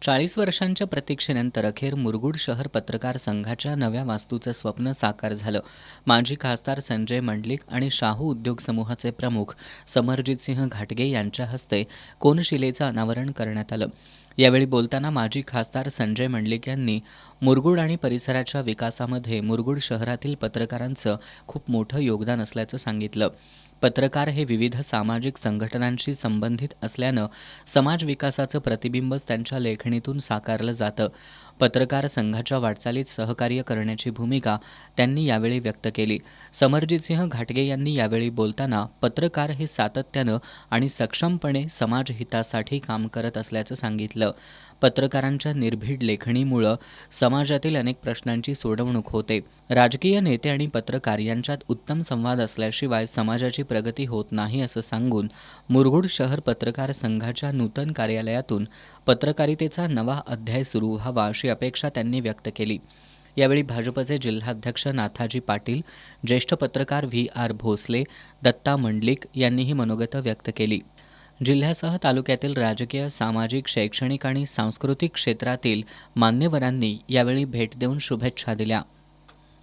40 वर्षांच्या प्रतीक्षेनंतर अखेर मुरगुड शहर पत्रकार संघाच्या नव्या वास्तूचं स्वप्न साकार झालं. माजी खासदार संजय मंडलिक आणि शाहू उद्योग समूहाचे प्रमुख समरजितसिंह घाटगे यांच्या हस्ते कोनशिलेचं अनावरण करण्यात आलं. यावेळी बोलताना माजी खासदार संजय मंडलिक यांनी मुरगुड आणि परिसराच्या विकासामध्ये मुरगुड शहरातील पत्रकारांचं खूप मोठं योगदान असल्याचं सांगितलं. पत्रकार हे विविध सामाजिक संघटनांशी संबंधित असल्यानं समाज विकासाचं प्रतिबिंबच त्यांच्या लेखणीतून साकारलं जातं. पत्रकार संघाच्या वाटचालीत सहकार्य करण्याची भूमिका त्यांनी यावेळी व्यक्त केली. समरजितसिंह घाटगे यांनी यावेळी बोलताना पत्रकार हे सातत्यानं आणि सक्षमपणे समाजहितासाठी काम करत असल्याचं सांगितलं. पत्रकारांच्या निर्भीड लेखणीमुळं समाजातील अनेक प्रश्नांची सोडवणूक होते. राजकीय नेते आणि पत्रकार यांच्यात उत्तम संवाद असल्याशिवाय समाजाची प्रगती होत नाही असं सांगून मुरगुड शहर पत्रकार संघाच्या नूतन कार्यालयातून पत्रकारितेचा नवा अध्याय सुरू व्हावा अशी अपेक्षा त्यांनी व्यक्त केली. यावेळी भाजपचे जिल्हाध्यक्ष नाथाजी पाटील, ज्येष्ठ पत्रकार व्ही.आर. भोसले, दत्ता मंडलिक यांनीही मनोगतं व्यक्त केली. जिल्ह्यासह तालुक्यातील राजकीय, सामाजिक, शैक्षणिक आणि सांस्कृतिक क्षेत्रातील मान्यवरांनी यावेळी भेट देऊन शुभेच्छा दिल्या.